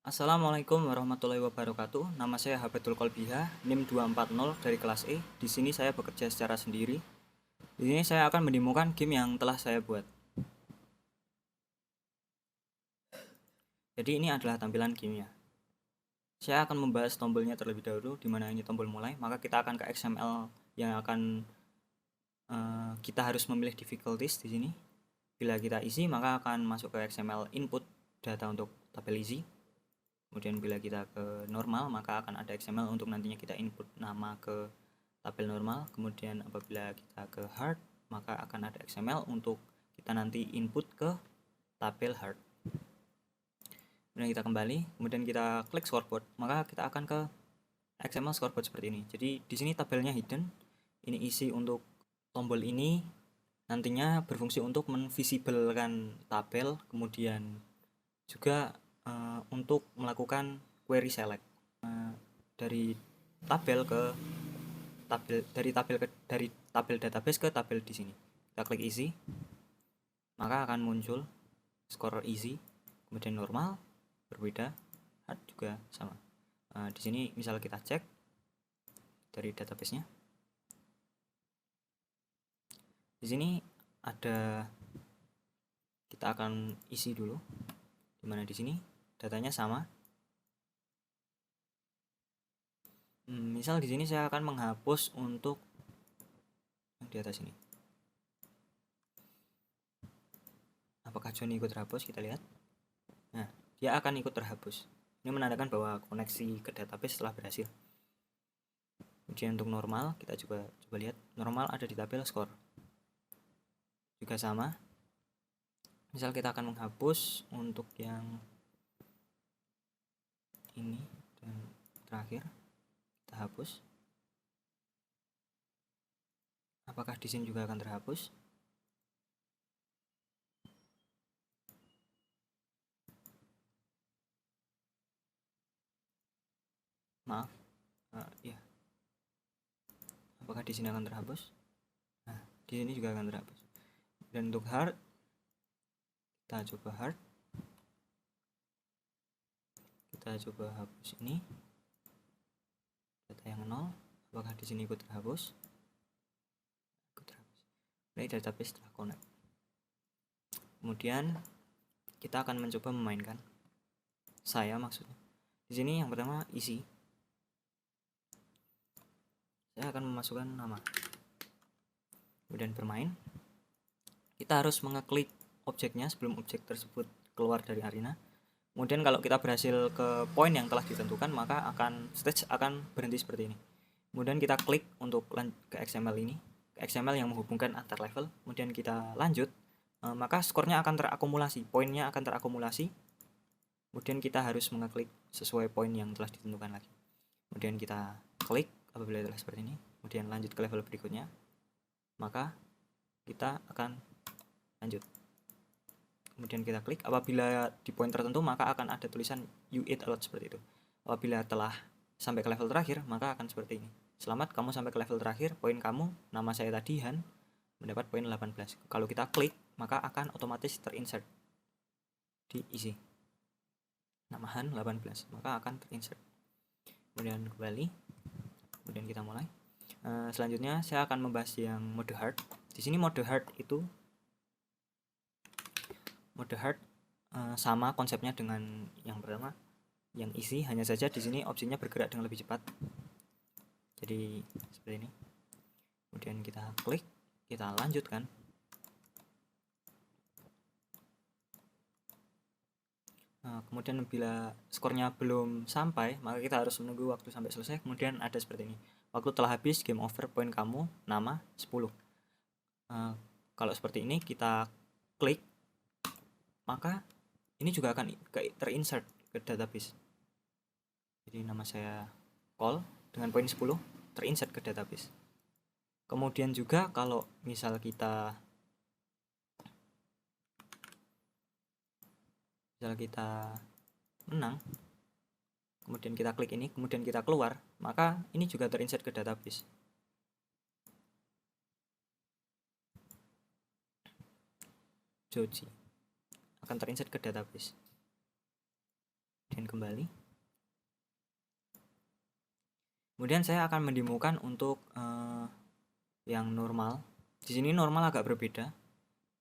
Assalamualaikum warahmatullahi wabarakatuh. Nama saya Habatul Kolbiha, NIM 240 dari kelas E. Di sini saya bekerja secara sendiri. Di sini saya akan mendemokan game yang telah saya buat. Jadi ini adalah tampilan gamenya. Saya akan membahas tombolnya terlebih dahulu, di mana ini tombol mulai. Maka kita akan ke XML yang akan kita harus memilih difficulties di sini. Bila kita isi, maka akan masuk ke XML input data untuk tabel isi. Kemudian bila kita ke normal, maka akan ada XML untuk nantinya kita input nama ke tabel normal. Kemudian apabila kita ke hard, maka akan ada XML untuk kita nanti input ke tabel hard. Kemudian kita kembali, kemudian kita klik scoreboard, maka kita akan ke XML scoreboard seperti ini. Jadi di sini tabelnya hidden. Ini isi untuk tombol ini nantinya berfungsi untuk menvisibelkan tabel, kemudian juga untuk melakukan query select dari tabel ke dari tabel database ke tabel di sini. Kita klik isi, maka akan muncul score easy, kemudian normal, berbeda, hard juga sama. Di sini misal kita cek dari database-nya. Di sini ada, kita akan isi dulu, dimana di sini datanya sama. Misal di sini saya akan menghapus untuk yang di atas ini. Apakah Johnny ikut terhapus? Kita lihat. Nah, dia akan ikut terhapus. Ini menandakan bahwa koneksi ke database telah berhasil. Kemudian untuk normal, kita coba lihat. Normal ada di tabel score. Juga sama. Misal kita akan menghapus untuk yang ini dan terakhir kita hapus. Apakah di sini juga akan terhapus? Maaf, ya. Apakah di sini akan terhapus? Nah, di sini juga akan terhapus. Dan untuk hard, kita coba hard. Kita coba hapus ini. Data yang 0, apakah di sini ikut terhapus? Ikut terhapus. Ini database telah connect. Kemudian kita akan mencoba memainkan. Saya maksudnya. Di sini yang pertama isi. Saya akan memasukkan nama. Kemudian bermain. Kita harus mengeklik objeknya sebelum objek tersebut keluar dari arena. Kemudian kalau kita berhasil ke poin yang telah ditentukan, maka stage akan berhenti seperti ini. Kemudian kita klik untuk ke XML ini, ke XML yang menghubungkan antar level. Kemudian kita lanjut, maka skornya akan terakumulasi, poinnya akan terakumulasi. Kemudian kita harus mengeklik sesuai poin yang telah ditentukan lagi. Kemudian kita klik apabila telah seperti ini. Kemudian lanjut ke level berikutnya, maka kita akan lanjut. Kemudian kita klik, apabila di poin tertentu maka akan ada tulisan you eat a lot seperti itu. Apabila telah sampai ke level terakhir, maka akan seperti ini. Selamat, kamu sampai ke level terakhir, poin kamu, nama saya tadi Han, mendapat poin 18. Kalau kita klik, maka akan otomatis terinsert di isi. Nama Han 18, maka akan terinsert. Kemudian kembali, kemudian kita mulai. Selanjutnya saya akan membahas yang mode hard. Di sini mode hard itu sama konsepnya dengan yang pertama, yang isi, hanya saja di sini opsinya bergerak dengan lebih cepat. Jadi seperti ini. Kemudian kita klik, kita lanjutkan. Kemudian bila skornya belum sampai, maka kita harus menunggu waktu sampai selesai. Kemudian ada seperti ini. Waktu telah habis, game over, poin kamu, nama 10. Kalau seperti ini kita klik, maka ini juga akan terinsert ke database. Jadi nama saya call dengan poin 10 terinsert ke database. Kemudian juga kalau misal kita menang, kemudian kita klik ini, kemudian kita keluar, maka ini juga terinsert ke database. Joji akan terinsert ke database. login kembali. Kemudian saya akan mendemokan untuk yang normal. Di sini normal agak berbeda.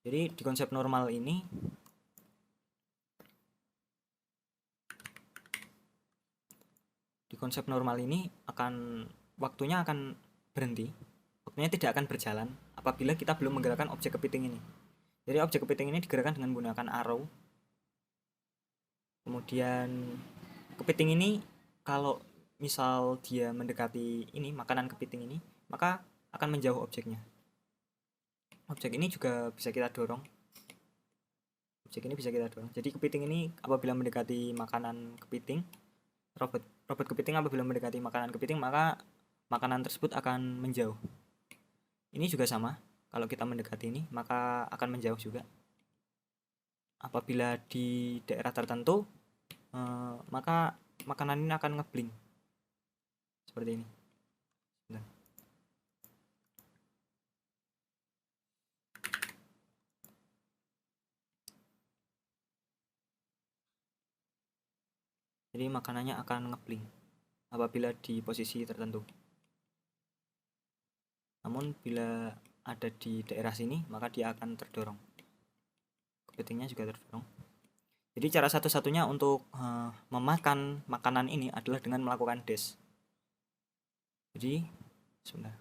Jadi di konsep normal ini waktunya akan berhenti. Waktunya tidak akan berjalan apabila kita belum menggerakkan objek kepiting ini. Jadi objek kepiting ini digerakkan dengan menggunakan arrow. Kemudian kepiting ini kalau misal dia mendekati ini makanan kepiting ini, maka akan menjauh objeknya. Objek ini juga bisa kita dorong. Jadi kepiting ini apabila mendekati makanan kepiting, robot kepiting apabila mendekati makanan kepiting, maka makanan tersebut akan menjauh. Ini juga sama, kalau kita mendekati ini maka akan menjauh juga. Apabila di daerah tertentu, maka makanan ini akan ngeblink seperti ini. Jadi makanannya akan ngeblink apabila di posisi tertentu. Namun bila ada di daerah sini, maka dia akan terdorong. Kepitingnya juga terdorong. Jadi cara satu-satunya untuk memakan makanan ini adalah dengan melakukan dash. Jadi sebentar.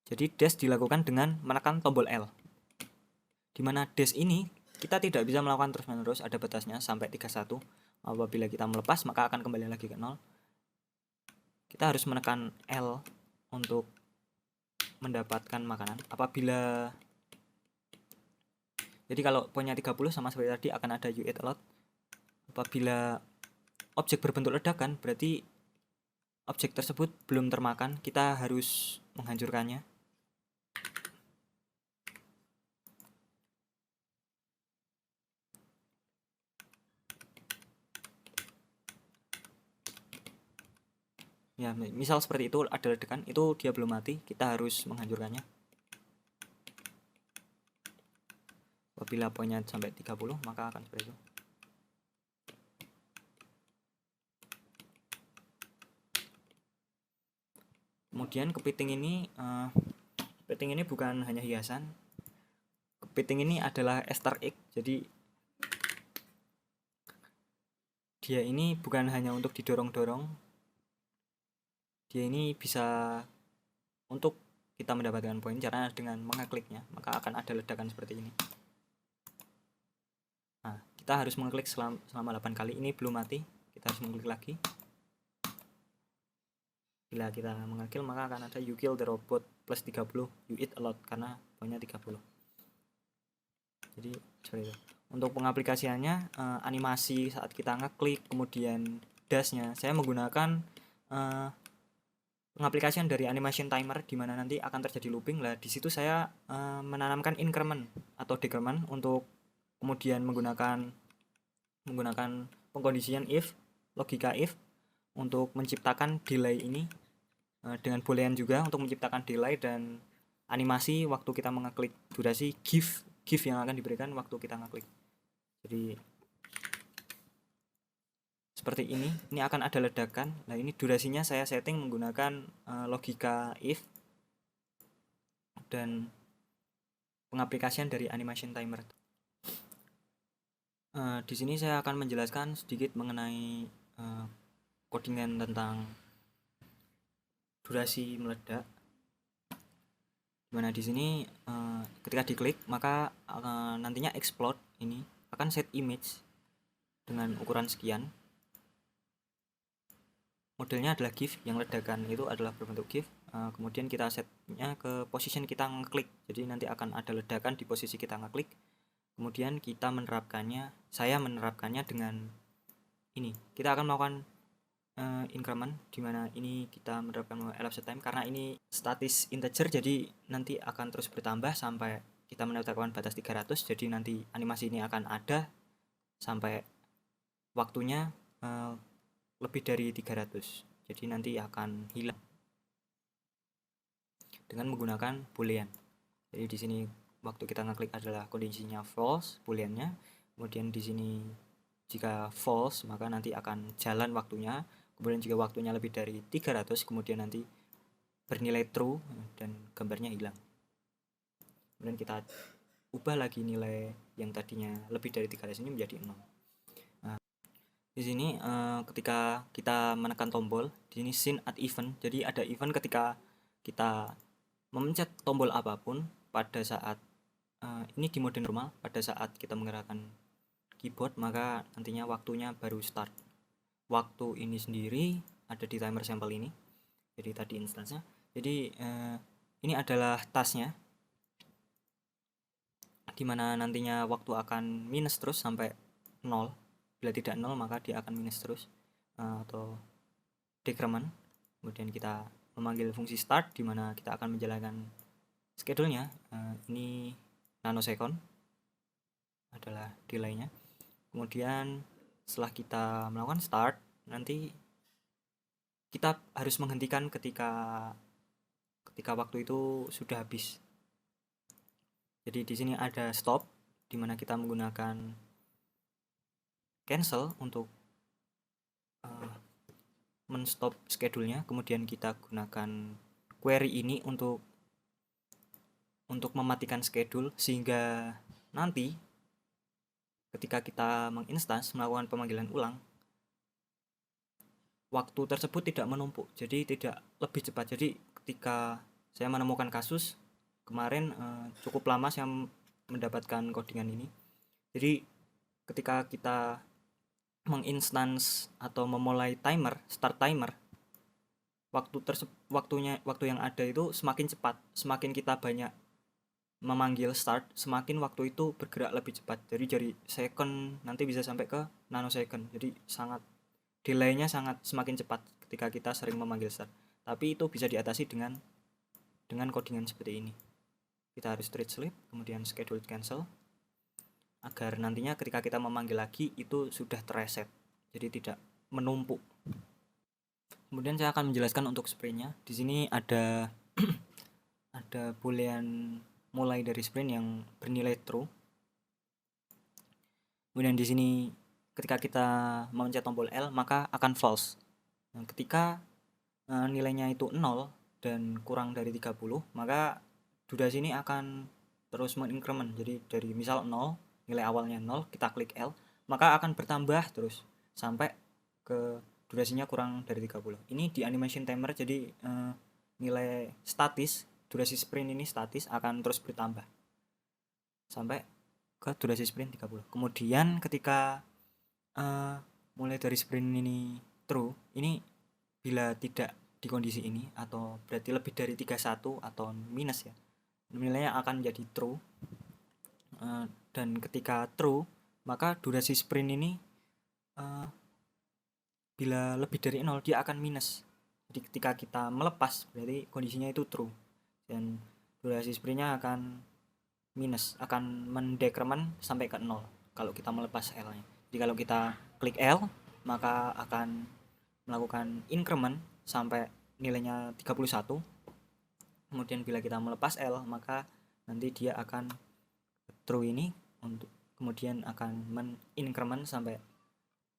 Jadi dash dilakukan dengan menekan tombol L. Dimana dash ini kita tidak bisa melakukan terus-menerus, ada batasnya sampai 31. Apabila kita melepas maka akan kembali lagi ke 0. Kita harus menekan L untuk mendapatkan makanan. Jadi kalau poinnya 30 sama seperti tadi akan ada you eat a lot. Apabila objek berbentuk ledakan berarti objek tersebut belum termakan, kita harus menghancurkannya. Ya, misal seperti itu ada ledakan, itu dia belum mati, kita harus menghancurkannya. Apabila poinnya sampai 30 maka akan seperti itu. Kemudian kepiting ini bukan hanya hiasan. Kepiting ini adalah Easter egg. Jadi dia ini bukan hanya untuk didorong-dorong. Dia ini bisa untuk kita mendapatkan poin caranya dengan mengekliknya, maka akan ada ledakan seperti ini. Nah, kita harus mengeklik selama 8 kali. Ini belum mati, kita harus mengeklik lagi. Bila kita mengeklik maka akan ada you kill the robot plus 30, you eat a lot karena poinnya 30. Jadi seperti itu. Untuk pengaplikasiannya, animasi saat kita ngeklik, kemudian dashnya, saya menggunakan pengaplikasian dari animation timer di mana nanti akan terjadi looping. Lah di situ saya menanamkan increment atau decrement untuk kemudian menggunakan pengkondisian if, logika if untuk menciptakan delay ini, dengan boolean juga untuk menciptakan delay dan animasi waktu kita mengeklik, durasi GIF yang akan diberikan waktu kita ngeklik. Jadi seperti ini akan ada ledakan. Nah, ini durasinya saya setting menggunakan logika if dan pengaplikasian dari animation timer. Di sini saya akan menjelaskan sedikit mengenai codingan tentang durasi meledak. Dimana di sini ketika diklik maka nantinya explode ini akan set image dengan ukuran sekian. Modelnya adalah GIF, yang ledakan itu adalah berbentuk GIF. Kemudian kita setnya ke position kita ngeklik, jadi nanti akan ada ledakan di posisi kita ngeklik. Kemudian kita saya menerapkannya dengan ini. Kita akan melakukan increment, dimana ini kita menerapkan elapsed time karena ini statis integer, jadi nanti akan terus bertambah sampai kita menetapkan batas 300. Jadi nanti animasi ini akan ada sampai waktunya lebih dari 300. Jadi nanti akan hilang dengan menggunakan boolean. Jadi di sini waktu kita ngeklik adalah kondisinya false booleannya. Kemudian di sini jika false maka nanti akan jalan waktunya. Kemudian jika waktunya lebih dari 300 kemudian nanti bernilai true dan gambarnya hilang. Kemudian kita ubah lagi nilai yang tadinya lebih dari 300 ini menjadi 0. Nah, di sini ketika kita menekan tombol, di sini scene at event. Jadi ada event ketika kita memencet tombol apapun pada saat ini di mode normal, pada saat kita menggerakkan keyboard maka nantinya waktunya baru start. Waktu ini sendiri ada di timer sampel ini. Jadi tadi instansnya. Jadi ini adalah tasknya, dimana nantinya waktu akan minus terus sampai 0. Bila tidak 0 maka dia akan minus terus atau decrement. Kemudian kita memanggil fungsi start dimana kita akan menjalankan schedule-nya. Ini nanosecond adalah delay-nya. Kemudian setelah kita melakukan start, nanti kita harus menghentikan ketika waktu itu sudah habis. Jadi di sini ada stop, di mana kita menggunakan cancel untuk men-stop schedule-nya. Kemudian kita gunakan query ini untuk mematikan schedule, sehingga nanti ketika kita menginstans melakukan pemanggilan ulang, waktu tersebut tidak menumpuk, jadi tidak lebih cepat. Jadi ketika saya menemukan kasus kemarin cukup lama saya mendapatkan codingan ini. Jadi ketika kita menginstans atau memulai timer, start timer, waktu yang ada itu semakin cepat. Semakin kita banyak memanggil start, semakin waktu itu bergerak lebih cepat. Jadi dari second nanti bisa sampai ke nanosecond. Jadi sangat delay-nya semakin cepat ketika kita sering memanggil start. Tapi itu bisa diatasi dengan codingan seperti ini. Kita harus treat sleep, kemudian schedule cancel, agar nantinya ketika kita memanggil lagi itu sudah terreset, jadi tidak menumpuk. Kemudian saya akan menjelaskan untuk sprintnya. Di sini ada ada boolean mulai dari sprint yang bernilai true. Kemudian di sini ketika kita memencet tombol L maka akan false. Nah, ketika nilainya itu 0 dan kurang dari 30 maka durasi ini akan terus mengincrement. Jadi dari misal 0, nilai awalnya 0, kita klik L, maka akan bertambah terus sampai ke durasinya kurang dari 30. Ini di animation timer, jadi nilai statis, durasi sprint ini statis akan terus bertambah sampai ke durasi sprint 30. Kemudian ketika mulai dari sprint ini true, ini bila tidak di kondisi ini atau berarti lebih dari 31 atau minus ya, nilainya akan jadi true. Dan ketika true maka durasi sprint ini bila lebih dari 0 dia akan minus. Jadi ketika kita melepas berarti kondisinya itu true dan durasi sprintnya akan minus, akan mendecrement sampai ke 0 kalau kita melepas L nya. Jadi kalau kita klik L maka akan melakukan increment sampai nilainya 31. Kemudian bila kita melepas L maka nanti dia akan true ini untuk kemudian akan men-increment sampai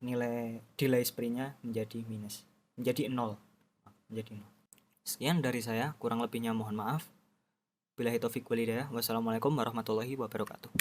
nilai delay sprintnya menjadi minus, menjadi 0. Sekian dari saya, kurang lebihnya mohon maaf. Billahi taufik walhidayah. Wassalamualaikum warahmatullahi wabarakatuh.